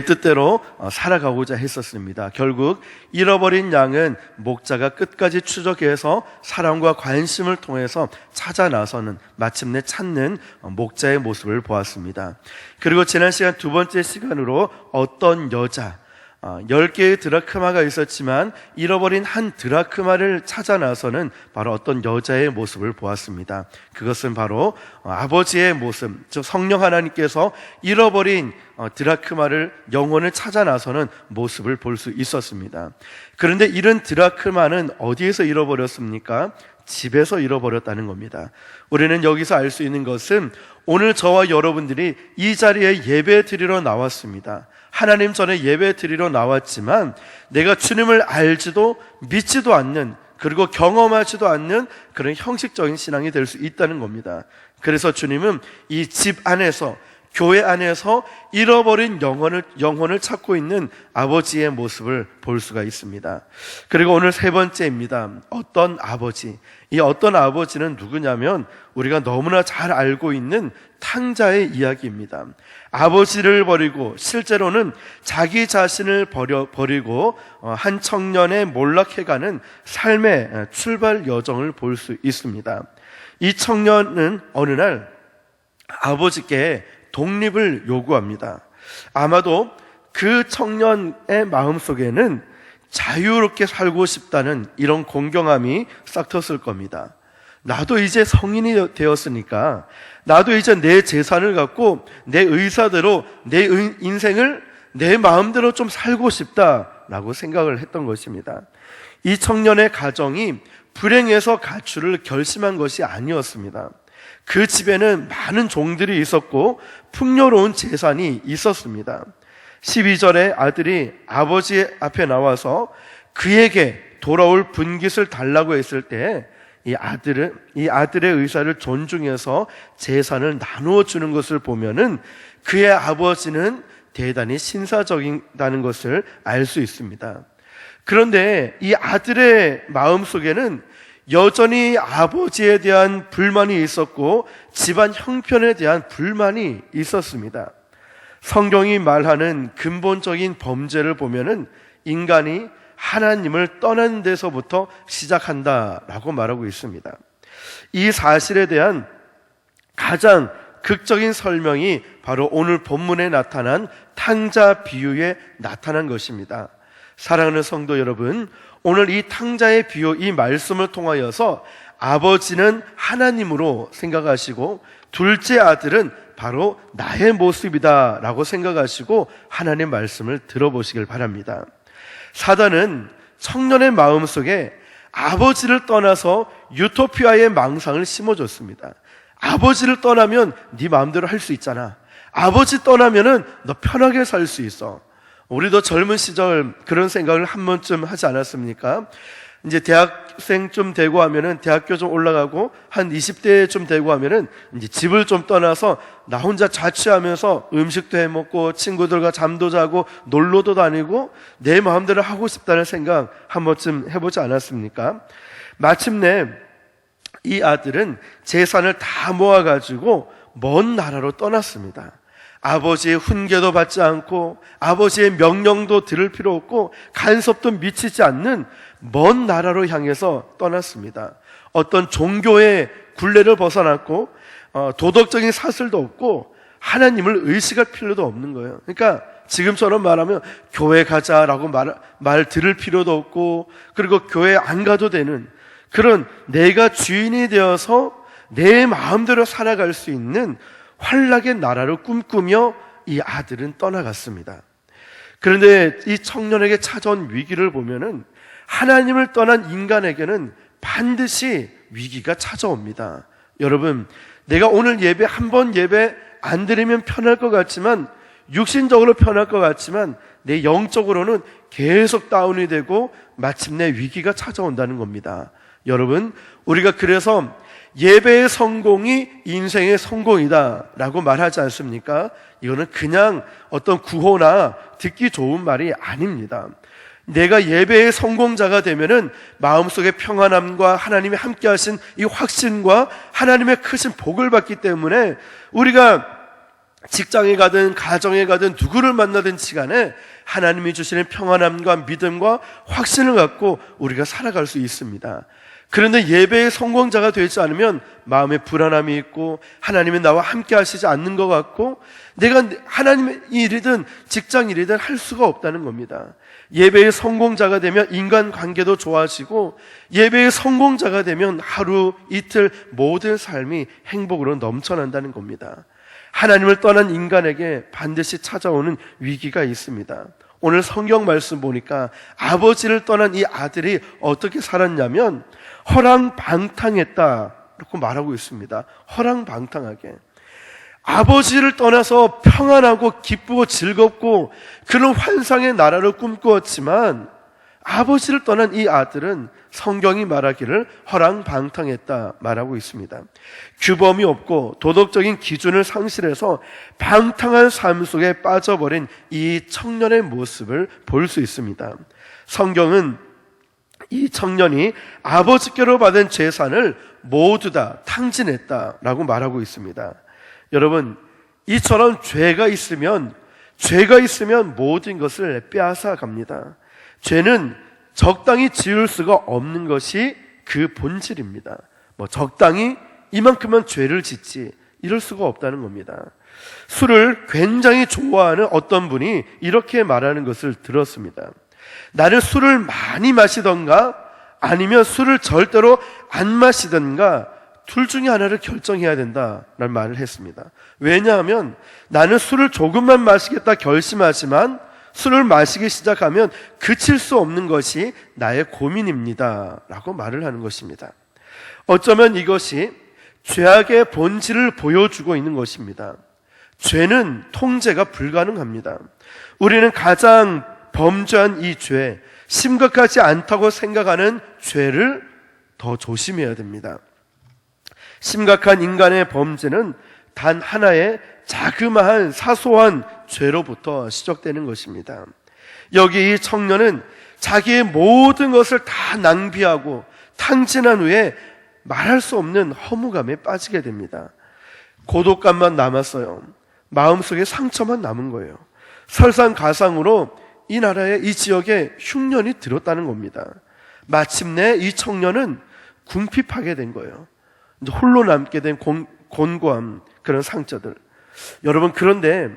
뜻대로 살아가고자 했었습니다. 결국 잃어버린 양은 목자가 끝까지 추적해서 사랑과 관심을 통해서 찾아 나서는, 마침내 찾는 목자의 모습을 보았습니다. 그리고 지난 시간 두 번째 시간으로 어떤 여자, 10개의 드라크마가 있었지만 잃어버린 한 드라크마를 찾아 나서는 바로 어떤 여자의 모습을 보았습니다. 그것은 바로 아버지의 모습, 즉 성령 하나님께서 잃어버린 드라크마를, 영혼을 찾아 나서는 모습을 볼 수 있었습니다. 그런데 이런 드라크마는 어디에서 잃어버렸습니까? 집에서 잃어버렸다는 겁니다. 우리는 여기서 알 수 있는 것은 오늘 저와 여러분들이 이 자리에 예배 드리러 나왔습니다. 하나님 전에 예배 드리러 나왔지만 내가 주님을 알지도 믿지도 않는, 그리고 경험하지도 않는 그런 형식적인 신앙이 될 수 있다는 겁니다. 그래서 주님은 이 집 안에서, 교회 안에서 잃어버린 영혼을 찾고 있는 아버지의 모습을 볼 수가 있습니다. 그리고 오늘 세 번째입니다. 어떤 아버지. 이 어떤 아버지는 누구냐면 우리가 너무나 잘 알고 있는 탕자의 이야기입니다. 아버지를 버리고, 실제로는 자기 자신을 버리고 한 청년의 몰락해가는 삶의 출발 여정을 볼 수 있습니다. 이 청년은 어느 날 아버지께 독립을 요구합니다. 아마도 그 청년의 마음속에는 자유롭게 살고 싶다는 이런 공경함이 싹 텄을 겁니다. 나도 이제 성인이 되었으니까, 나도 이제 내 재산을 갖고 내 의사대로 내 인생을 내 마음대로 좀 살고 싶다라고 생각을 했던 것입니다. 이 청년의 가정이 불행해서 가출을 결심한 것이 아니었습니다. 그 집에는 많은 종들이 있었고 풍요로운 재산이 있었습니다. 12절에 아들이 아버지 앞에 나와서 그에게 돌아올 분깃을 달라고 했을 때 이 아들의 의사를 존중해서 재산을 나누어 주는 것을 보면은 그의 아버지는 대단히 신사적이다는 것을 알 수 있습니다. 그런데 이 아들의 마음속에는 여전히 아버지에 대한 불만이 있었고 집안 형편에 대한 불만이 있었습니다. 성경이 말하는 근본적인 범죄를 보면은 인간이 하나님을 떠난 데서부터 시작한다라고 말하고 있습니다. 이 사실에 대한 가장 극적인 설명이 바로 오늘 본문에 나타난 탕자 비유에 나타난 것입니다. 사랑하는 성도 여러분, 오늘 이 탕자의 비유, 이 말씀을 통하여서 아버지는 하나님으로 생각하시고 둘째 아들은 바로 나의 모습이다 라고 생각하시고 하나님의 말씀을 들어보시길 바랍니다. 사단은 청년의 마음속에 아버지를 떠나서 유토피아의 망상을 심어줬습니다. 아버지를 떠나면 네 마음대로 할 수 있잖아. 아버지 떠나면은 너 편하게 살 수 있어. 우리도 젊은 시절 그런 생각을 한 번쯤 하지 않았습니까? 이제 대학생쯤 되고 하면은, 대학교 좀 올라가고 한 20대쯤 되고 하면은 이제 집을 좀 떠나서 나 혼자 자취하면서 음식도 해 먹고 친구들과 잠도 자고 놀러도 다니고 내 마음대로 하고 싶다는 생각 한 번쯤 해보지 않았습니까? 마침내 이 아들은 재산을 다 모아가지고 먼 나라로 떠났습니다. 아버지의 훈계도 받지 않고 아버지의 명령도 들을 필요 없고 간섭도 미치지 않는 먼 나라로 향해서 떠났습니다. 어떤 종교의 굴레를 벗어났고 도덕적인 사슬도 없고 하나님을 의식할 필요도 없는 거예요. 그러니까 지금처럼 말하면 교회 가자라고 말 들을 필요도 없고, 그리고 교회 안 가도 되는 그런 내가 주인이 되어서 내 마음대로 살아갈 수 있는 환락의 나라를 꿈꾸며 이 아들은 떠나갔습니다. 그런데 이 청년에게 찾아온 위기를 보면은 하나님을 떠난 인간에게는 반드시 위기가 찾아옵니다. 여러분, 내가 오늘 예배 한 번 예배 안 드리면 편할 것 같지만, 육신적으로 편할 것 같지만 내 영적으로는 계속 다운이 되고 마침내 위기가 찾아온다는 겁니다. 여러분, 우리가 그래서 예배의 성공이 인생의 성공이다 라고 말하지 않습니까? 이거는 그냥 어떤 구호나 듣기 좋은 말이 아닙니다. 내가 예배의 성공자가 되면은 마음속에 평안함과 하나님이 함께 하신 이 확신과 하나님의 크신 복을 받기 때문에 우리가 직장에 가든 가정에 가든 누구를 만나든지 간에 하나님이 주시는 평안함과 믿음과 확신을 갖고 우리가 살아갈 수 있습니다. 그런데 예배의 성공자가 되지 않으면 마음에 불안함이 있고 하나님이 나와 함께 하시지 않는 것 같고 내가 하나님의 일이든 직장 일이든 할 수가 없다는 겁니다. 예배의 성공자가 되면 인간관계도 좋아지고 예배의 성공자가 되면 하루 이틀 모든 삶이 행복으로 넘쳐난다는 겁니다. 하나님을 떠난 인간에게 반드시 찾아오는 위기가 있습니다. 오늘 성경 말씀 보니까 아버지를 떠난 이 아들이 어떻게 살았냐면 허랑방탕했다라고 말하고 있습니다. 허랑방탕하게. 아버지를 떠나서 평안하고 기쁘고 즐겁고 그런 환상의 나라를 꿈꾸었지만 아버지를 떠난 이 아들은 성경이 말하기를 허랑방탕했다 말하고 있습니다. 규범이 없고 도덕적인 기준을 상실해서 방탕한 삶 속에 빠져버린 이 청년의 모습을 볼 수 있습니다. 성경은 이 청년이 아버지께로 받은 재산을 모두 다 탕진했다라고 말하고 있습니다. 여러분, 이처럼 죄가 있으면 모든 것을 빼앗아 갑니다. 죄는 적당히 지을 수가 없는 것이 그 본질입니다. 적당히 이만큼만 죄를 짓지 이럴 수가 없다는 겁니다. 술을 굉장히 좋아하는 어떤 분이 이렇게 말하는 것을 들었습니다. 나는 술을 많이 마시던가 아니면 술을 절대로 안 마시던가 둘 중에 하나를 결정해야 된다라는 말을 했습니다. 왜냐하면 나는 술을 조금만 마시겠다 결심하지만 술을 마시기 시작하면 그칠 수 없는 것이 나의 고민입니다 라고 말을 하는 것입니다. 어쩌면 이것이 죄악의 본질을 보여주고 있는 것입니다. 죄는 통제가 불가능합니다. 우리는 가장 범죄한 이 죄, 심각하지 않다고 생각하는 죄를 더 조심해야 됩니다. 심각한 인간의 범죄는 단 하나의 자그마한 사소한 죄로부터 시작되는 것입니다. 여기 이 청년은 자기의 모든 것을 다 낭비하고 탕진한 후에 말할 수 없는 허무감에 빠지게 됩니다. 고독감만 남았어요. 마음속에 상처만 남은 거예요. 설상가상으로 이 나라에 이 지역에 흉년이 들었다는 겁니다. 마침내 이 청년은 궁핍하게 된 거예요. 홀로 남게 된 곤고함, 그런 상처들. 여러분, 그런데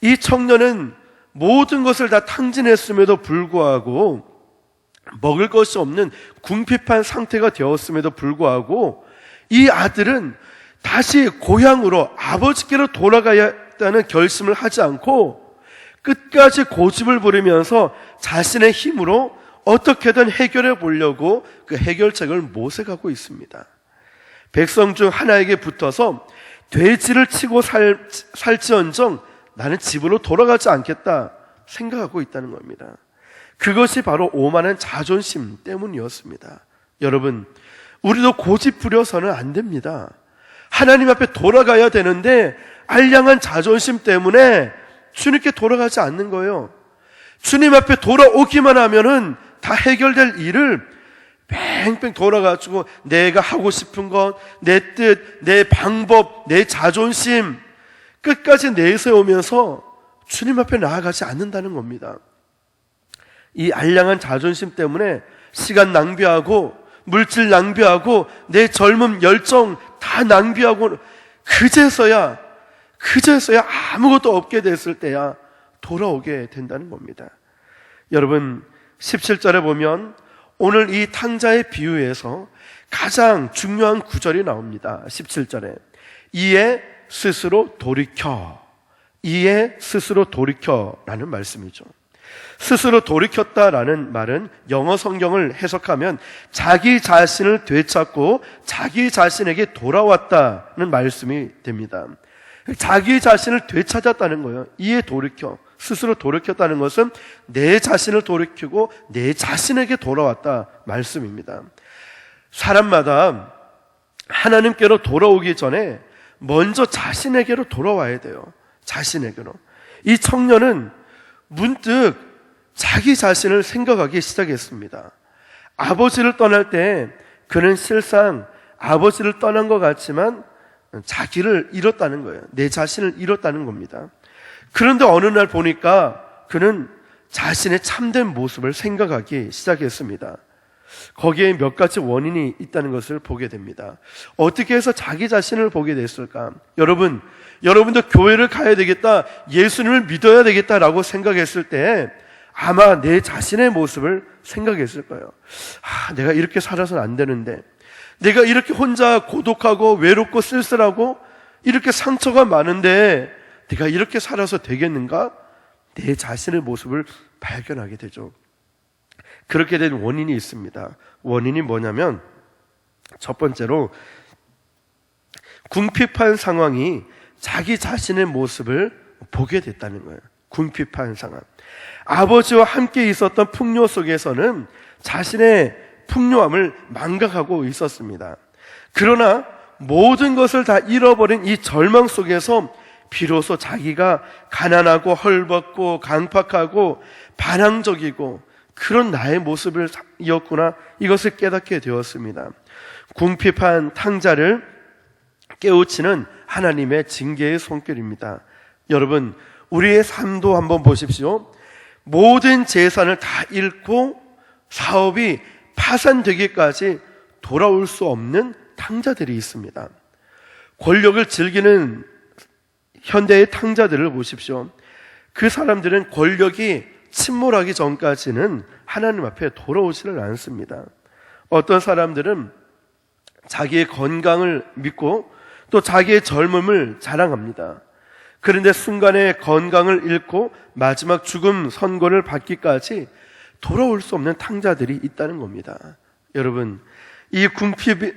이 청년은 모든 것을 다 탕진했음에도 불구하고 먹을 것이 없는 궁핍한 상태가 되었음에도 불구하고 이 아들은 다시 고향으로 아버지께로 돌아가야겠다는 결심을 하지 않고 끝까지 고집을 부리면서 자신의 힘으로 어떻게든 해결해 보려고 그 해결책을 모색하고 있습니다. 백성 중 하나에게 붙어서 돼지를 치고 살지언정 나는 집으로 돌아가지 않겠다 생각하고 있다는 겁니다. 그것이 바로 오만한 자존심 때문이었습니다. 여러분, 우리도 고집 부려서는 안 됩니다. 하나님 앞에 돌아가야 되는데 알량한 자존심 때문에 주님께 돌아가지 않는 거예요. 주님 앞에 돌아오기만 하면은 다 해결될 일을 뺑뺑 돌아가지고 내가 하고 싶은 것, 내 뜻, 내 방법, 내 자존심 끝까지 내세우면서 주님 앞에 나아가지 않는다는 겁니다. 이 알량한 자존심 때문에 시간 낭비하고 물질 낭비하고 내 젊음 열정 다 낭비하고 그제서야 아무것도 없게 됐을 때야 돌아오게 된다는 겁니다. 여러분, 17절에 보면 오늘 이 탕자의 비유에서 가장 중요한 구절이 나옵니다. 17절에 이에 스스로 돌이켜라는 말씀이죠. 스스로 돌이켰다라는 말은 영어 성경을 해석하면 자기 자신을 되찾고 자기 자신에게 돌아왔다는 말씀이 됩니다. 자기 자신을 되찾았다는 거예요. 이에 돌이켜, 스스로 돌이켰다는 것은 내 자신을 돌이키고 내 자신에게 돌아왔다 말씀입니다. 사람마다 하나님께로 돌아오기 전에 먼저 자신에게로 돌아와야 돼요. 자신에게로. 이 청년은 문득 자기 자신을 생각하기 시작했습니다. 아버지를 떠날 때 그는 실상 아버지를 떠난 것 같지만 자기를 잃었다는 거예요. 내 자신을 잃었다는 겁니다. 그런데 어느 날 보니까 그는 자신의 참된 모습을 생각하기 시작했습니다. 거기에 몇 가지 원인이 있다는 것을 보게 됩니다. 어떻게 해서 자기 자신을 보게 됐을까? 여러분도 교회를 가야 되겠다, 예수님을 믿어야 되겠다라고 생각했을 때 아마 내 자신의 모습을 생각했을 거예요. 내가 이렇게 살아서는 안 되는데, 내가 이렇게 혼자 고독하고 외롭고 쓸쓸하고 이렇게 상처가 많은데 내가 이렇게 살아서 되겠는가? 내 자신의 모습을 발견하게 되죠. 그렇게 된 원인이 있습니다. 원인이 뭐냐면, 첫 번째로 궁핍한 상황이 자기 자신의 모습을 보게 됐다는 거예요. 궁핍한 상황. 아버지와 함께 있었던 풍요 속에서는 자신의 풍요함을 망각하고 있었습니다. 그러나 모든 것을 다 잃어버린 이 절망 속에서 비로소 자기가 가난하고 헐벗고 강팍하고 반항적이고 그런 나의 모습이었구나, 이것을 깨닫게 되었습니다. 궁핍한 탕자를 깨우치는 하나님의 징계의 손길입니다. 여러분, 우리의 삶도 한번 보십시오. 모든 재산을 다 잃고 사업이 파산되기까지 돌아올 수 없는 탕자들이 있습니다. 권력을 즐기는 현대의 탕자들을 보십시오. 그 사람들은 권력이 침몰하기 전까지는 하나님 앞에 돌아오지를 않습니다. 어떤 사람들은 자기의 건강을 믿고 또 자기의 젊음을 자랑합니다. 그런데 순간에 건강을 잃고 마지막 죽음 선고를 받기까지 돌아올 수 없는 탕자들이 있다는 겁니다. 여러분, 이 궁핍이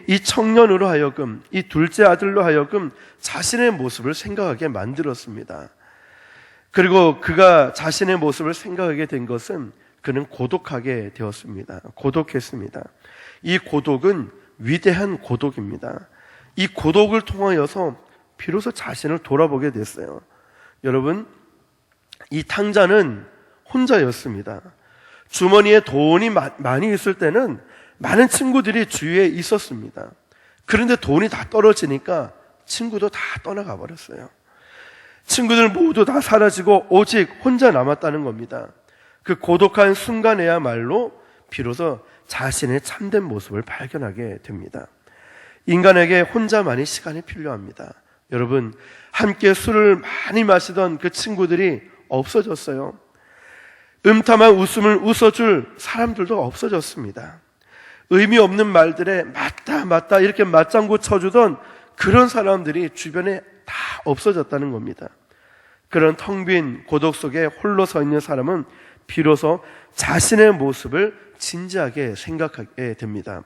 이 청년으로 하여금, 이 둘째 아들로 하여금 자신의 모습을 생각하게 만들었습니다. 그리고 그가 자신의 모습을 생각하게 된 것은 그는 고독하게 되었습니다. 고독했습니다. 이 고독은 위대한 고독입니다. 이 고독을 통하여서 비로소 자신을 돌아보게 됐어요. 여러분, 이 탕자는 혼자였습니다. 주머니에 돈이 많이 있을 때는 많은 친구들이 주위에 있었습니다. 그런데 돈이 다 떨어지니까 친구도 다 떠나가 버렸어요. 친구들 모두 다 사라지고 오직 혼자 남았다는 겁니다. 그 고독한 순간에야말로 비로소 자신의 참된 모습을 발견하게 됩니다. 인간에게 혼자만이 시간이 필요합니다. 여러분, 함께 술을 많이 마시던 그 친구들이 없어졌어요. 음탐한 웃음을 웃어줄 사람들도 없어졌습니다. 의미 없는 말들에 맞다 이렇게 맞장구 쳐주던 그런 사람들이 주변에 다 없어졌다는 겁니다. 그런 텅 빈 고독 속에 홀로 서 있는 사람은 비로소 자신의 모습을 진지하게 생각하게 됩니다.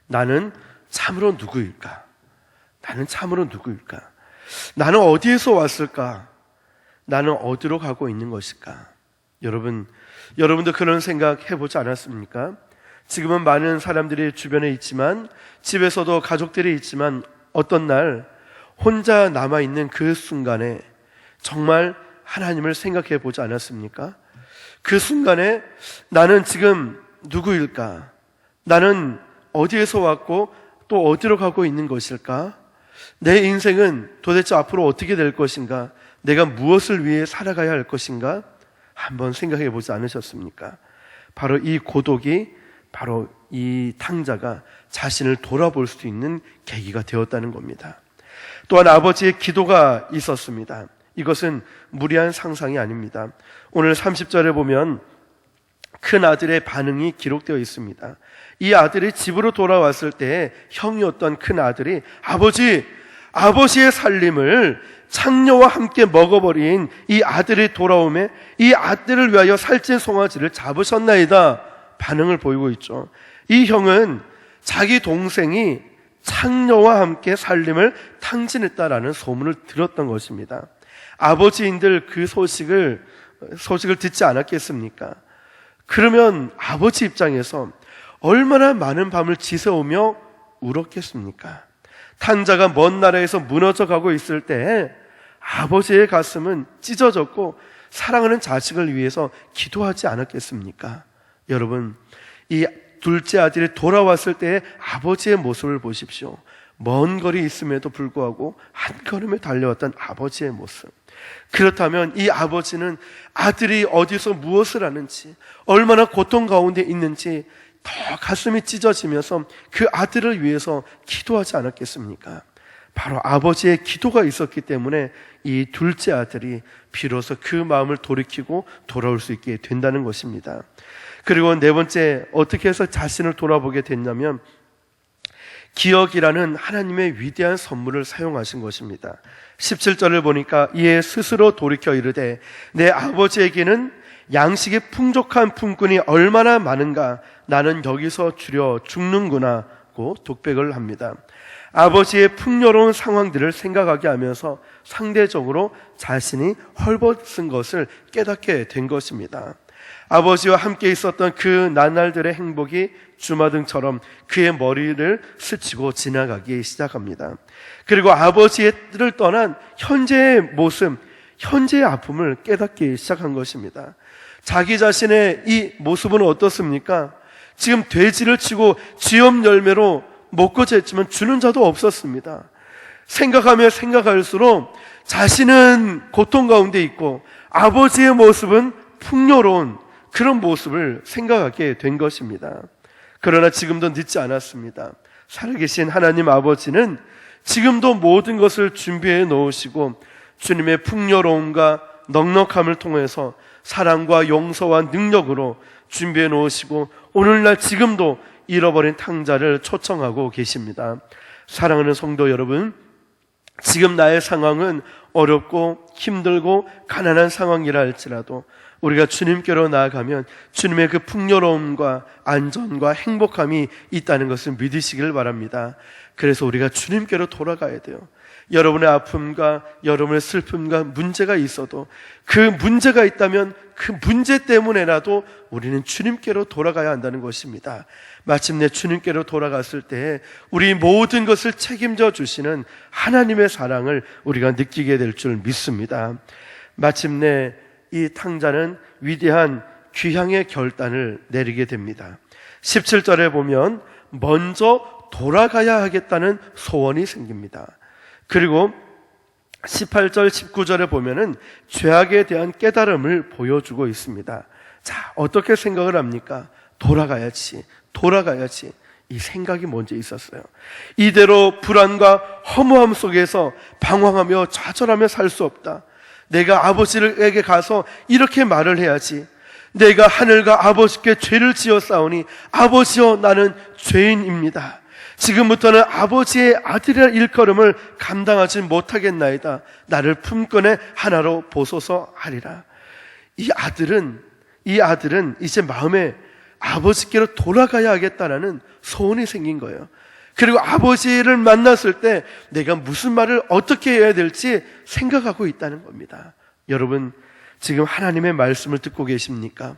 나는 참으로 누구일까? 나는 참으로 누구일까? 나는 어디에서 왔을까? 나는 어디로 가고 있는 것일까? 여러분도 그런 생각 해보지 않았습니까? 지금은 많은 사람들이 주변에 있지만, 집에서도 가족들이 있지만, 어떤 날 혼자 남아있는 그 순간에 정말 하나님을 생각해 보지 않았습니까? 그 순간에 나는 지금 누구일까? 나는 어디에서 왔고 또 어디로 가고 있는 것일까? 내 인생은 도대체 앞으로 어떻게 될 것인가? 내가 무엇을 위해 살아가야 할 것인가? 한번 생각해 보지 않으셨습니까? 바로 이 고독이, 바로 이 탕자가 자신을 돌아볼 수 있는 계기가 되었다는 겁니다. 또한 아버지의 기도가 있었습니다. 이것은 무리한 상상이 아닙니다. 오늘 30절에 보면 큰 아들의 반응이 기록되어 있습니다. 이 아들이 집으로 돌아왔을 때 형이었던 큰 아들이 아버지의 살림을 창녀와 함께 먹어버린 이 아들이 돌아오매 이 아들을 위하여 살찐 송아지를 잡으셨나이다 반응을 보이고 있죠. 이 형은 자기 동생이 창녀와 함께 살림을 탕진했다라는 소문을 들었던 것입니다. 아버지인들 그 소식을 듣지 않았겠습니까? 그러면 아버지 입장에서 얼마나 많은 밤을 지새우며 울었겠습니까? 탕자가 먼 나라에서 무너져 가고 있을 때 아버지의 가슴은 찢어졌고 사랑하는 자식을 위해서 기도하지 않았겠습니까? 여러분, 이 둘째 아들이 돌아왔을 때의 아버지의 모습을 보십시오. 먼 거리 있음에도 불구하고 한 걸음에 달려왔던 아버지의 모습. 그렇다면 이 아버지는 아들이 어디서 무엇을 하는지, 얼마나 고통 가운데 있는지 더 가슴이 찢어지면서 그 아들을 위해서 기도하지 않았겠습니까? 바로 아버지의 기도가 있었기 때문에 이 둘째 아들이 비로소 그 마음을 돌이키고 돌아올 수 있게 된다는 것입니다. 그리고 네 번째, 어떻게 해서 자신을 돌아보게 됐냐면 기억이라는 하나님의 위대한 선물을 사용하신 것입니다. 17절을 보니까 이에 스스로 돌이켜 이르되 내 아버지에게는 양식의 풍족한 품꾼이 얼마나 많은가, 나는 여기서 주려 죽는구나 고 독백을 합니다. 아버지의 풍요로운 상황들을 생각하게 하면서 상대적으로 자신이 헐벗은 것을 깨닫게 된 것입니다. 아버지와 함께 있었던 그 나날들의 행복이 주마등처럼 그의 머리를 스치고 지나가기 시작합니다. 그리고 아버지를 떠난 현재의 모습, 현재의 아픔을 깨닫기 시작한 것입니다. 자기 자신의 이 모습은 어떻습니까? 지금 돼지를 치고 쥐염 열매로 먹고 잤지만 주는 자도 없었습니다. 생각하며 생각할수록 자신은 고통 가운데 있고 아버지의 모습은 풍요로운 그런 모습을 생각하게 된 것입니다. 그러나 지금도 늦지 않았습니다. 살아계신 하나님 아버지는 지금도 모든 것을 준비해 놓으시고 주님의 풍요로움과 넉넉함을 통해서 사랑과 용서와 능력으로 준비해 놓으시고 오늘날 지금도 잃어버린 탕자를 초청하고 계십니다. 사랑하는 성도 여러분, 지금 나의 상황은 어렵고 힘들고 가난한 상황이라 할지라도 우리가 주님께로 나아가면 주님의 그 풍요로움과 안전과 행복함이 있다는 것을 믿으시길 바랍니다. 그래서 우리가 주님께로 돌아가야 돼요. 여러분의 아픔과 여러분의 슬픔과 문제가 있어도 그 문제가 있다면 그 문제 때문에라도 우리는 주님께로 돌아가야 한다는 것입니다. 마침내 주님께로 돌아갔을 때 우리 모든 것을 책임져 주시는 하나님의 사랑을 우리가 느끼게 될 줄 믿습니다. 마침내 이 탕자는 위대한 귀향의 결단을 내리게 됩니다. 17절에 보면 먼저 돌아가야 하겠다는 소원이 생깁니다. 그리고 18절, 19절에 보면은 죄악에 대한 깨달음을 보여주고 있습니다. 자, 어떻게 생각을 합니까? 돌아가야지. 이 생각이 먼저 있었어요. 이대로 불안과 허무함 속에서 방황하며 좌절하며 살 수 없다. 내가 아버지에게 가서 이렇게 말을 해야지. 내가 하늘과 아버지께 죄를 지었사오니 아버지여 나는 죄인입니다. 지금부터는 아버지의 아들이라 일컬음을 감당하지 못하겠나이다. 나를 품꾼의 하나로 보소서 하리라. 이 아들은 이제 마음에 아버지께로 돌아가야 하겠다라는 소원이 생긴 거예요. 그리고 아버지를 만났을 때 내가 무슨 말을 어떻게 해야 될지 생각하고 있다는 겁니다. 여러분, 지금 하나님의 말씀을 듣고 계십니까?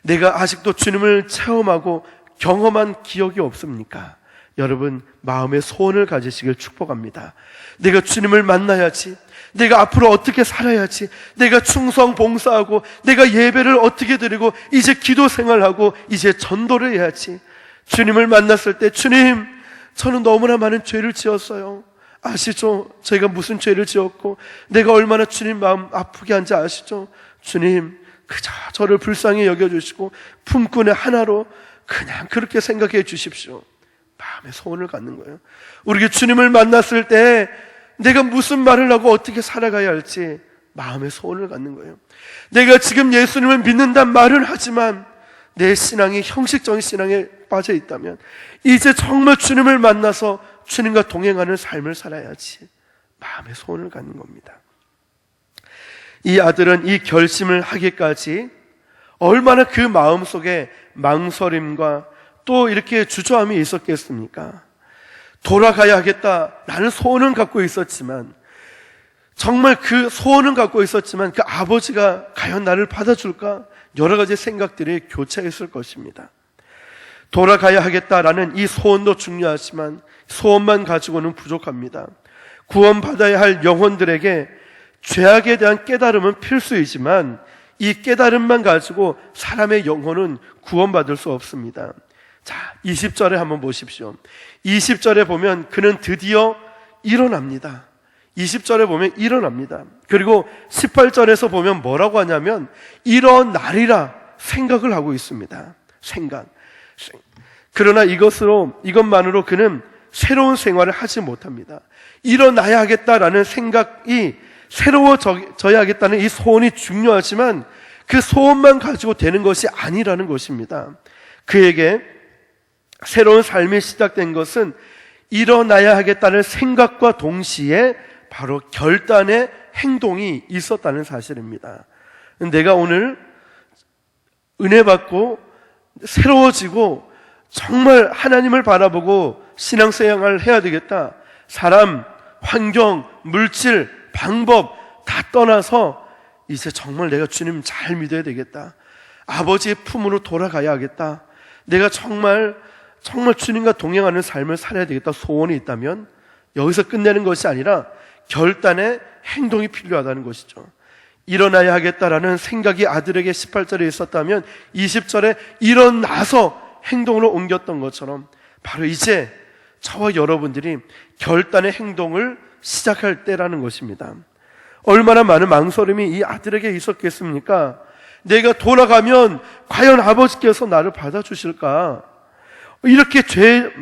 내가 아직도 주님을 체험하고 경험한 기억이 없습니까? 여러분, 마음의 소원을 가지시길 축복합니다. 내가 주님을 만나야지. 내가 앞으로 어떻게 살아야지. 내가 충성 봉사하고 내가 예배를 어떻게 드리고 이제 기도 생활하고 이제 전도를 해야지. 주님을 만났을 때 저는 너무나 많은 죄를 지었어요. 아시죠? 저희가 무슨 죄를 지었고 내가 얼마나 주님 마음 아프게 한지 아시죠? 주님, 그저 저를 불쌍히 여겨주시고 품꾼의 하나로 그냥 그렇게 생각해 주십시오. 마음의 소원을 갖는 거예요. 우리가 주님을 만났을 때 내가 무슨 말을 하고 어떻게 살아가야 할지 마음의 소원을 갖는 거예요. 내가 지금 예수님을 믿는다는 말을 하지만 내 신앙이 형식적인 신앙에 빠져 있다면 이제 정말 주님을 만나서 주님과 동행하는 삶을 살아야지. 마음의 소원을 갖는 겁니다. 이 아들은 이 결심을 하기까지 얼마나 그 마음속에 망설임과 또 이렇게 주저함이 있었겠습니까? 돌아가야 하겠다라는 소원은 갖고 있었지만 정말 그 소원은 갖고 있었지만 그 아버지가 과연 나를 받아줄까? 여러 가지 생각들이 교차했을 것입니다. 돌아가야 하겠다라는 이 소원도 중요하지만 소원만 가지고는 부족합니다. 구원받아야 할 영혼들에게 죄악에 대한 깨달음은 필수이지만 이 깨달음만 가지고 사람의 영혼은 구원받을 수 없습니다. 자, 20절에 한번 보십시오. 20절에 보면 그는 드디어 일어납니다. 20절에 보면 일어납니다. 그리고 18절에서 보면 뭐라고 하냐면 일어나리라 생각을 하고 있습니다. 생각. 그러나 이것만으로 그는 새로운 생활을 하지 못합니다. 일어나야 하겠다라는 생각이 새로워져야 하겠다는 이 소원이 중요하지만 그 소원만 가지고 되는 것이 아니라는 것입니다. 그에게 새로운 삶이 시작된 것은 일어나야 하겠다는 생각과 동시에 바로 결단의 행동이 있었다는 사실입니다. 내가 오늘 은혜 받고 새로워지고 정말 하나님을 바라보고 신앙생활을 해야 되겠다. 사람, 환경, 물질, 방법 다 떠나서 이제 정말 내가 주님 잘 믿어야 되겠다. 아버지의 품으로 돌아가야 하겠다. 내가 정말 주님과 동행하는 삶을 살아야 되겠다. 소원이 있다면 여기서 끝내는 것이 아니라 결단의 행동이 필요하다는 것이죠. 일어나야 하겠다라는 생각이 아들에게 18절에 있었다면 20절에 일어나서 행동으로 옮겼던 것처럼 바로 이제 저와 여러분들이 결단의 행동을 시작할 때라는 것입니다. 얼마나 많은 망설임이 이 아들에게 있었겠습니까? 내가 돌아가면 과연 아버지께서 나를 받아주실까? 이렇게 죄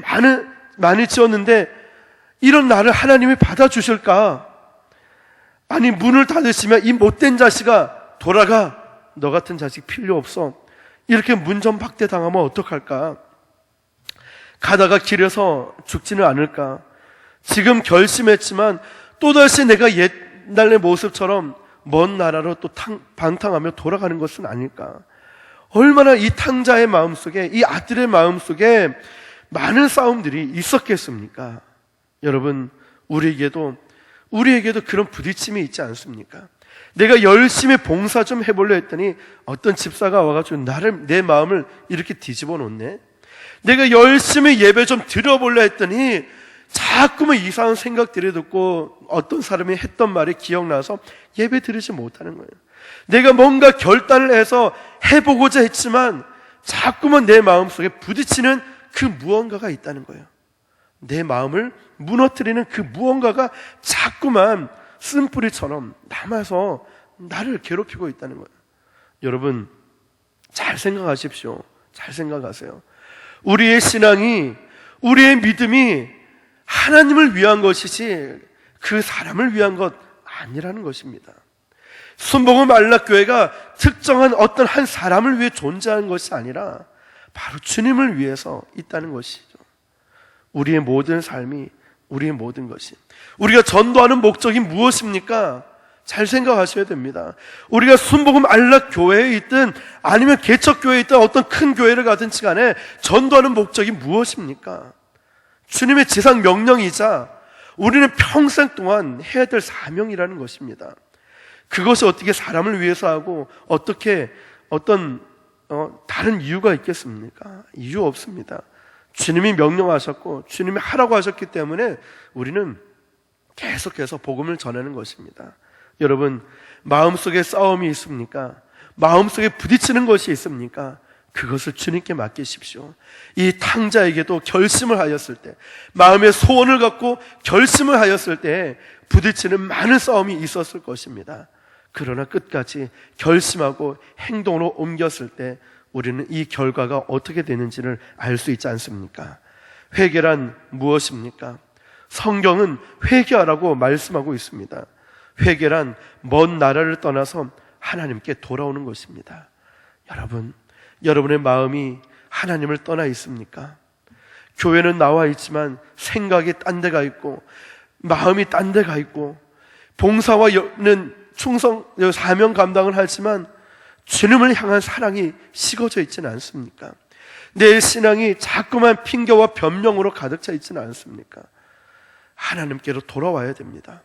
많이 지었는데 이런 나를 하나님이 받아주실까? 아니, 문을 닫으시면 이 못된 자식아 돌아가, 너 같은 자식 필요 없어. 이렇게 문전박대 당하면 어떡할까? 가다가 길에서 죽지는 않을까? 지금 결심했지만 또다시 내가 옛날의 모습처럼 먼 나라로 또 방탕하며 돌아가는 것은 아닐까? 얼마나 이 탕자의 마음속에, 이 아들의 마음속에 많은 싸움들이 있었겠습니까? 여러분, 우리에게도 그런 부딪힘이 있지 않습니까? 내가 열심히 봉사 좀 해보려 했더니 어떤 집사가 와가지고 내 마음을 이렇게 뒤집어 놓네. 내가 열심히 예배 좀 드려보려 했더니 자꾸만 이상한 생각들이 듣고 어떤 사람이 했던 말이 기억나서 예배 드리지 못하는 거예요. 내가 뭔가 결단을 해서 해보고자 했지만 자꾸만 내 마음속에 부딪히는 그 무언가가 있다는 거예요. 내 마음을 무너뜨리는 그 무언가가 자꾸만 쓴뿌리처럼 남아서 나를 괴롭히고 있다는 거예요. 여러분, 잘 생각하십시오. 잘 생각하세요. 우리의 신앙이, 우리의 믿음이 하나님을 위한 것이지 그 사람을 위한 것 아니라는 것입니다. 순복음 안락교회가 특정한 어떤 한 사람을 위해 존재한 것이 아니라 바로 주님을 위해서 있다는 것이죠. 우리의 모든 삶이, 우리의 모든 것이, 우리가 전도하는 목적이 무엇입니까? 잘 생각하셔야 됩니다. 우리가 순복음 안락교회에 있든 아니면 개척교회에 있든 어떤 큰 교회를 가든지 간에 전도하는 목적이 무엇입니까? 주님의 지상 명령이자 우리는 평생 동안 해야 될 사명이라는 것입니다. 그것이 어떻게 사람을 위해서 하고 어떻게 다른 이유가 있겠습니까? 이유 없습니다. 주님이 명령하셨고 주님이 하라고 하셨기 때문에 우리는 계속해서 복음을 전하는 것입니다. 여러분, 마음속에 싸움이 있습니까? 마음속에 부딪히는 것이 있습니까? 그것을 주님께 맡기십시오. 이 탕자에게도 결심을 하였을 때, 마음의 소원을 갖고 결심을 하였을 때 부딪히는 많은 싸움이 있었을 것입니다. 그러나 끝까지 결심하고 행동으로 옮겼을 때 우리는 이 결과가 어떻게 되는지를 알 수 있지 않습니까? 회개란 무엇입니까? 성경은 회개하라고 말씀하고 있습니다. 회개란 먼 나라를 떠나서 하나님께 돌아오는 것입니다. 여러분의 마음이 하나님을 떠나 있습니까? 교회는 나와 있지만 생각이 딴 데가 있고 마음이 딴 데가 있고 봉사와는 사명 감당을 하지만 주님을 향한 사랑이 식어져 있지는 않습니까? 내 신앙이 자꾸만 핑계와 변명으로 가득 차 있지는 않습니까? 하나님께로 돌아와야 됩니다.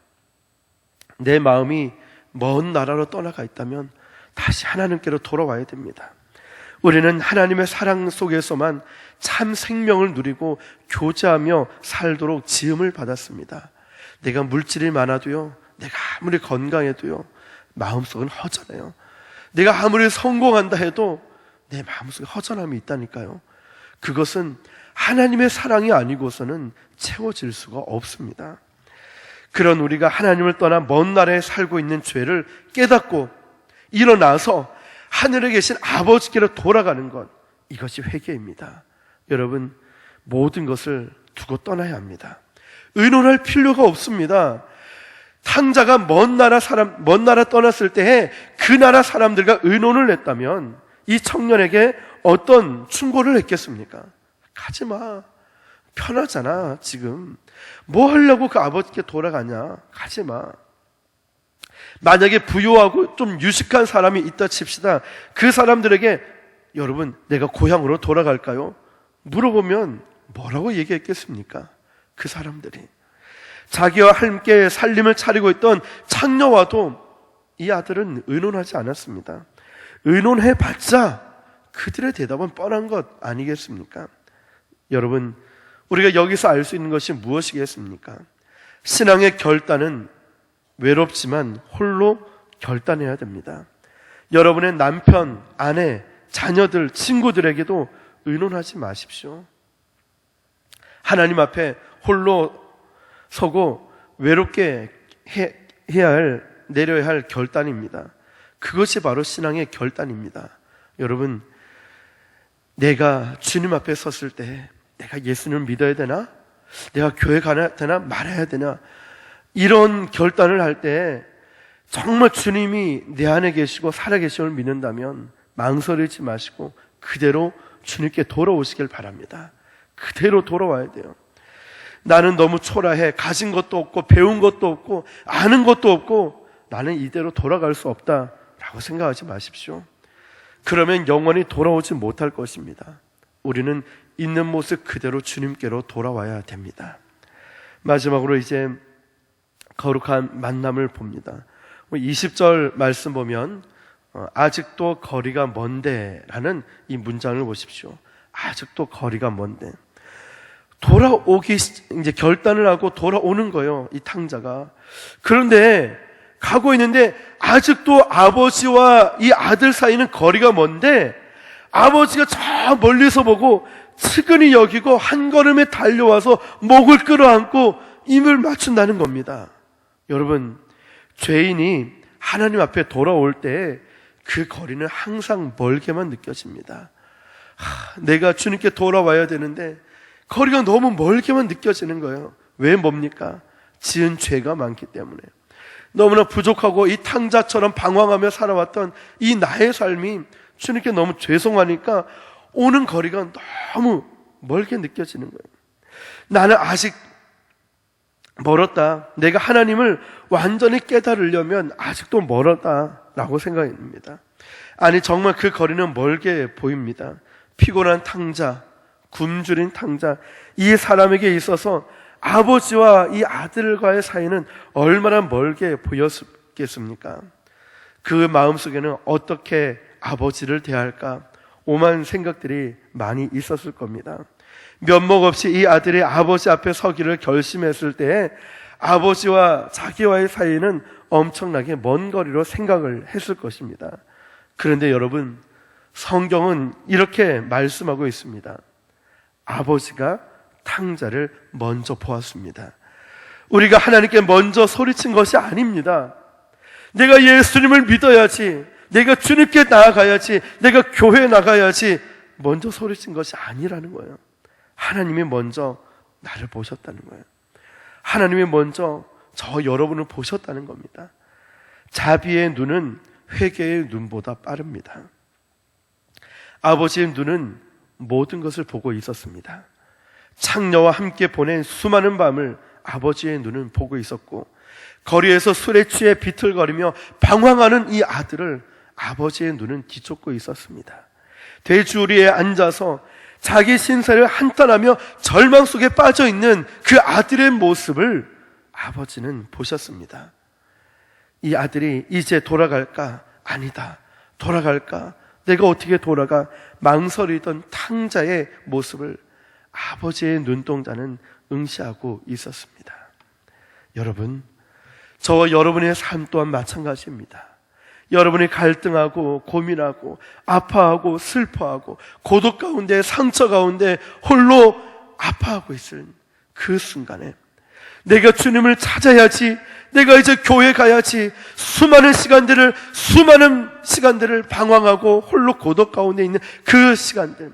내 마음이 먼 나라로 떠나가 있다면 다시 하나님께로 돌아와야 됩니다. 우리는 하나님의 사랑 속에서만 참 생명을 누리고 교제하며 살도록 지음을 받았습니다. 내가 물질이 많아도요, 내가 아무리 건강해도요, 마음속은 허전해요. 내가 아무리 성공한다 해도 내 마음속에 허전함이 있다니까요. 그것은 하나님의 사랑이 아니고서는 채워질 수가 없습니다. 그런 우리가 하나님을 떠나 먼 나라에 살고 있는 죄를 깨닫고 일어나서 하늘에 계신 아버지께로 돌아가는 것, 이것이 회개입니다. 여러분, 모든 것을 두고 떠나야 합니다. 의논할 필요가 없습니다. 탕자가 먼 나라 떠났을 때에 그 나라 사람들과 의논을 했다면 이 청년에게 어떤 충고를 했겠습니까? 가지 마. 편하잖아, 지금. 뭐 하려고 그 아버지께 돌아가냐? 가지 마. 만약에 부유하고 좀 유식한 사람이 있다 칩시다. 그 사람들에게 여러분, 내가 고향으로 돌아갈까요? 물어보면 뭐라고 얘기했겠습니까? 그 사람들이. 자기와 함께 살림을 차리고 있던 창녀와도 이 아들은 의논하지 않았습니다. 의논해봤자 그들의 대답은 뻔한 것 아니겠습니까? 여러분, 우리가 여기서 알 수 있는 것이 무엇이겠습니까? 신앙의 결단은 외롭지만 홀로 결단해야 됩니다. 여러분의 남편, 아내, 자녀들, 친구들에게도 의논하지 마십시오. 하나님 앞에 홀로 서고 외롭게 내려야 할 결단입니다. 그것이 바로 신앙의 결단입니다. 여러분, 내가 주님 앞에 섰을 때 내가 예수님을 믿어야 되나? 내가 교회 가야 되나? 말아야 되나? 이런 결단을 할 때 정말 주님이 내 안에 계시고 살아계심을 믿는다면 망설이지 마시고 그대로 주님께 돌아오시길 바랍니다. 그대로 돌아와야 돼요. 나는 너무 초라해. 가진 것도 없고 배운 것도 없고 아는 것도 없고 나는 이대로 돌아갈 수 없다라고 생각하지 마십시오. 그러면 영원히 돌아오지 못할 것입니다. 우리는 있는 모습 그대로 주님께로 돌아와야 됩니다. 마지막으로 이제 거룩한 만남을 봅니다. 20절 말씀 보면 아직도 거리가 먼데 라는 이 문장을 보십시오. 아직도 거리가 먼데. 돌아오기 이제 결단을 하고 돌아오는 거예요, 이 탕자가. 그런데 가고 있는데 아직도 아버지와 이 아들 사이는 거리가 먼데 아버지가 저 멀리서 보고 측은히 여기고 한 걸음에 달려와서 목을 끌어안고 입을 맞춘다는 겁니다. 여러분, 죄인이 하나님 앞에 돌아올 때 그 거리는 항상 멀게만 느껴집니다. 내가 주님께 돌아와야 되는데 거리가 너무 멀게만 느껴지는 거예요. 왜 뭡니까? 지은 죄가 많기 때문에. 너무나 부족하고 이 탕자처럼 방황하며 살아왔던 이 나의 삶이 주님께 너무 죄송하니까 오는 거리가 너무 멀게 느껴지는 거예요. 나는 아직 멀었다. 내가 하나님을 완전히 깨달으려면 아직도 멀었다라고 생각합니다. 아니, 정말 그 거리는 멀게 보입니다. 피곤한 탕자, 굶주린 탕자, 이 사람에게 있어서 아버지와 이 아들과의 사이는 얼마나 멀게 보였겠습니까? 그 마음속에는 어떻게 아버지를 대할까 오만 생각들이 많이 있었을 겁니다. 면목 없이 이 아들이 아버지 앞에 서기를 결심했을 때 아버지와 자기와의 사이는 엄청나게 먼 거리로 생각을 했을 것입니다. 그런데 여러분, 성경은 이렇게 말씀하고 있습니다. 아버지가 탕자를 먼저 보았습니다. 우리가 하나님께 먼저 소리친 것이 아닙니다. 내가 예수님을 믿어야지, 내가 주님께 나아가야지, 내가 교회에 나가야지 먼저 소리친 것이 아니라는 거예요. 하나님이 먼저 나를 보셨다는 거예요. 하나님이 먼저 저 여러분을 보셨다는 겁니다. 자비의 눈은 회개의 눈보다 빠릅니다. 아버지의 눈은 모든 것을 보고 있었습니다. 창녀와 함께 보낸 수많은 밤을 아버지의 눈은 보고 있었고, 거리에서 술에 취해 비틀거리며 방황하는 이 아들을 아버지의 눈은 뒤쫓고 있었습니다. 돼지우리에 앉아서 자기 신세를 한탄하며 절망 속에 빠져있는 그 아들의 모습을 아버지는 보셨습니다. 이 아들이 이제 돌아갈까? 아니다. 돌아갈까? 내가 어떻게 돌아가? 망설이던 탕자의 모습을 아버지의 눈동자는 응시하고 있었습니다. 여러분, 저와 여러분의 삶 또한 마찬가지입니다. 여러분이 갈등하고 고민하고 아파하고 슬퍼하고 고독 가운데 상처 가운데 홀로 아파하고 있을 그 순간에 내가 주님을 찾아야지, 내가 이제 교회 가야지, 수많은 시간들을 방황하고 홀로 고독 가운데 있는 그 시간들,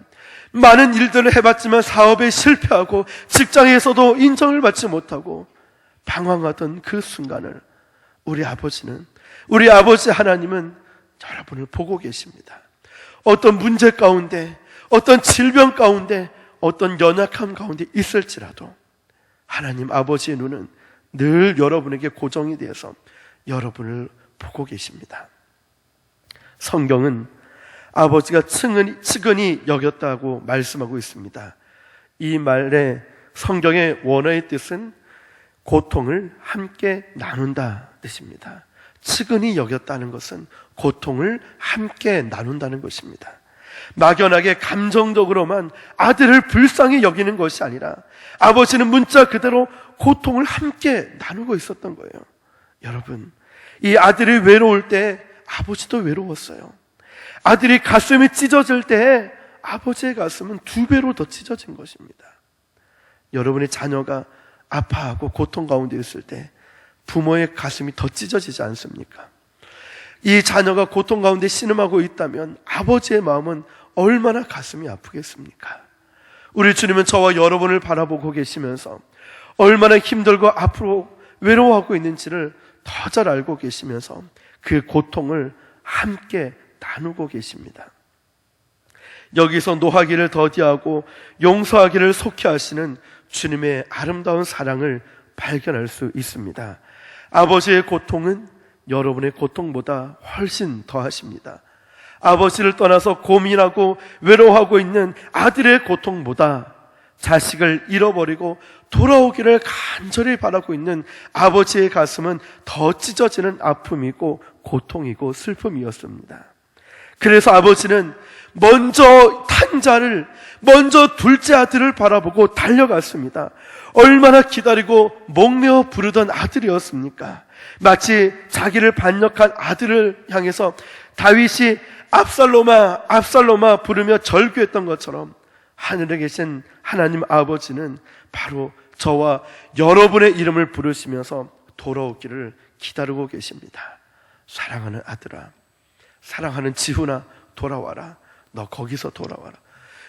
많은 일들을 해봤지만 사업에 실패하고 직장에서도 인정을 받지 못하고 방황하던 그 순간을 우리 아버지 하나님은 여러분을 보고 계십니다. 어떤 문제 가운데, 어떤 질병 가운데, 어떤 연약함 가운데 있을지라도 하나님 아버지의 눈은 늘 여러분에게 고정이 되어서 여러분을 보고 계십니다. 성경은 아버지가 측은히 여겼다고 말씀하고 있습니다. 이 말의 성경의 원어의 뜻은 고통을 함께 나눈다 뜻입니다. 측은히 여겼다는 것은 고통을 함께 나눈다는 것입니다. 막연하게 감정적으로만 아들을 불쌍히 여기는 것이 아니라 아버지는 문자 그대로 고통을 함께 나누고 있었던 거예요. 여러분, 이 아들이 외로울 때 아버지도 외로웠어요. 아들이 가슴이 찢어질 때 아버지의 가슴은 2배로 더 찢어진 것입니다. 여러분의 자녀가 아파하고 고통 가운데 있을 때 부모의 가슴이 더 찢어지지 않습니까? 이 자녀가 고통 가운데 신음하고 있다면 아버지의 마음은 얼마나 가슴이 아프겠습니까? 우리 주님은 저와 여러분을 바라보고 계시면서 얼마나 힘들고 앞으로 외로워하고 있는지를 더 잘 알고 계시면서 그 고통을 함께 나누고 계십니다. 여기서 노하기를 더디하고 용서하기를 속히 하시는 주님의 아름다운 사랑을 발견할 수 있습니다. 아버지의 고통은 여러분의 고통보다 훨씬 더하십니다. 아버지를 떠나서 고민하고 외로워하고 있는 아들의 고통보다 자식을 잃어버리고 돌아오기를 간절히 바라고 있는 아버지의 가슴은 더 찢어지는 아픔이고 고통이고 슬픔이었습니다. 그래서 아버지는 먼저 둘째 아들을 바라보고 달려갔습니다. 얼마나 기다리고 목매어 부르던 아들이었습니까? 마치 자기를 반역한 아들을 향해서 다윗이 압살롬아, 압살롬아 부르며 절규했던 것처럼 하늘에 계신 하나님 아버지는 바로 저와 여러분의 이름을 부르시면서 돌아오기를 기다리고 계십니다. 사랑하는 아들아, 사랑하는 지훈아, 돌아와라. 너 거기서 돌아와라.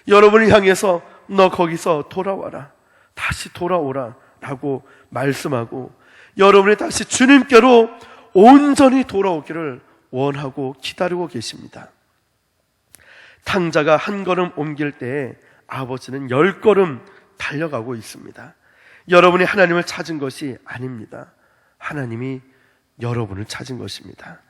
여러분을 향해서 너 거기서 돌아와라. 다시 돌아오라 라고 말씀하고 여러분이 다시 주님께로 온전히 돌아오기를 원하고 기다리고 계십니다. 탕자가 한 걸음 옮길 때에 아버지는 10걸음 달려가고 있습니다. 여러분이 하나님을 찾은 것이 아닙니다. 하나님이 여러분을 찾은 것입니다.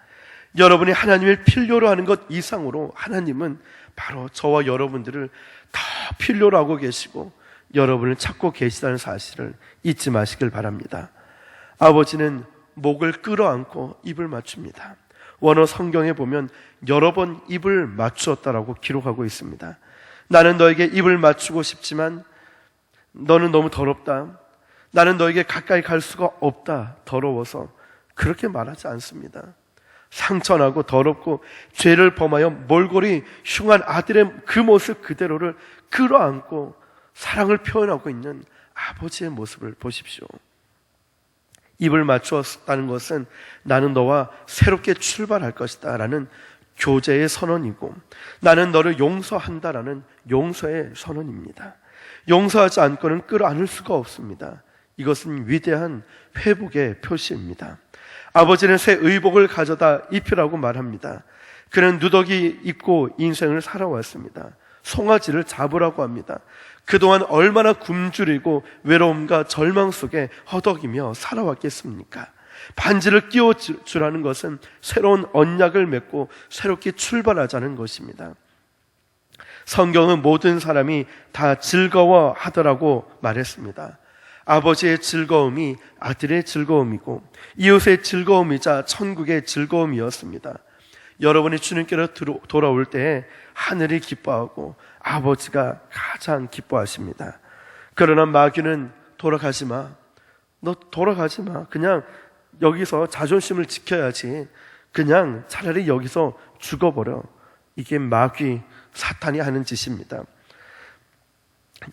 여러분이 하나님을 필요로 하는 것 이상으로 하나님은 바로 저와 여러분들을 더 필요로 하고 계시고 여러분을 찾고 계시다는 사실을 잊지 마시길 바랍니다. 아버지는 목을 끌어안고 입을 맞춥니다. 원어 성경에 보면 여러 번 입을 맞추었다라고 기록하고 있습니다. 나는 너에게 입을 맞추고 싶지만 너는 너무 더럽다. 나는 너에게 가까이 갈 수가 없다. 더러워서. 그렇게 말하지 않습니다. 상처나고 더럽고 죄를 범하여 몰골이 흉한 아들의 그 모습 그대로를 끌어안고 사랑을 표현하고 있는 아버지의 모습을 보십시오. 입을 맞추었다는 것은 나는 너와 새롭게 출발할 것이다 라는 교제의 선언이고 나는 너를 용서한다라는 용서의 선언입니다. 용서하지 않고는 끌어안을 수가 없습니다. 이것은 위대한 회복의 표시입니다. 아버지는 새 의복을 가져다 입히라고 말합니다. 그는 누더기 입고 인생을 살아왔습니다. 송아지를 잡으라고 합니다. 그동안 얼마나 굶주리고 외로움과 절망 속에 허덕이며 살아왔겠습니까? 반지를 끼워주라는 것은 새로운 언약을 맺고 새롭게 출발하자는 것입니다. 성경은 모든 사람이 다 즐거워하더라고 말했습니다. 아버지의 즐거움이 아들의 즐거움이고 이웃의 즐거움이자 천국의 즐거움이었습니다. 여러분이 주님께로 돌아올 때 하늘이 기뻐하고 아버지가 가장 기뻐하십니다. 그러나 마귀는 돌아가지 마. 너 돌아가지 마. 그냥 여기서 자존심을 지켜야지. 그냥 차라리 여기서 죽어버려. 이게 마귀, 사탄이 하는 짓입니다.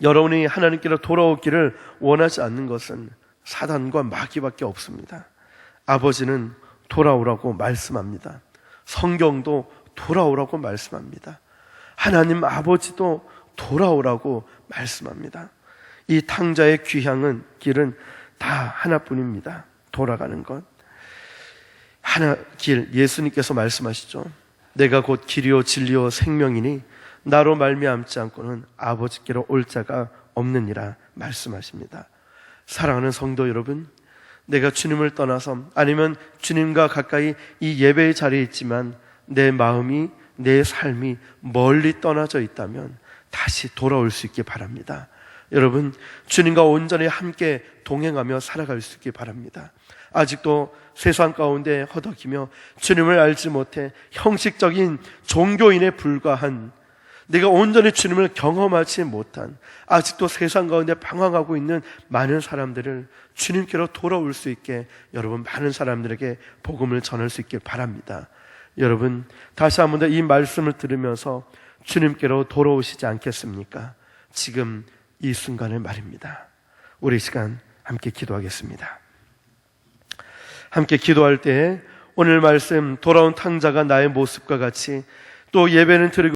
여러분이 하나님께로 돌아오기를 원하지 않는 것은 사단과 마귀밖에 없습니다. 아버지는 돌아오라고 말씀합니다. 성경도 돌아오라고 말씀합니다. 하나님 아버지도 돌아오라고 말씀합니다. 이 탕자의 귀향은 길은 다 하나뿐입니다. 돌아가는 것. 하나 길, 예수님께서 말씀하시죠. 내가 곧 길이요 진리요 생명이니 나로 말미암지 않고는 아버지께로 올 자가 없느니라 말씀하십니다. 사랑하는 성도 여러분, 내가 주님을 떠나서 아니면 주님과 가까이 이 예배의 자리에 있지만 내 마음이, 내 삶이 멀리 떠나져 있다면 다시 돌아올 수 있기 바랍니다. 여러분, 주님과 온전히 함께 동행하며 살아갈 수 있기 바랍니다. 아직도 세상 가운데 허덕이며 주님을 알지 못해 형식적인 종교인에 불과한, 내가 온전히 주님을 경험하지 못한, 아직도 세상 가운데 방황하고 있는 많은 사람들을 주님께로 돌아올 수 있게 여러분 많은 사람들에게 복음을 전할 수 있길 바랍니다. 여러분, 다시 한 번 더 이 말씀을 들으면서 주님께로 돌아오시지 않겠습니까? 지금 이 순간의 말입니다. 우리 시간 함께 기도하겠습니다. 함께 기도할 때 오늘 말씀, 돌아온 탕자가 나의 모습과 같이 또 예배는 드리고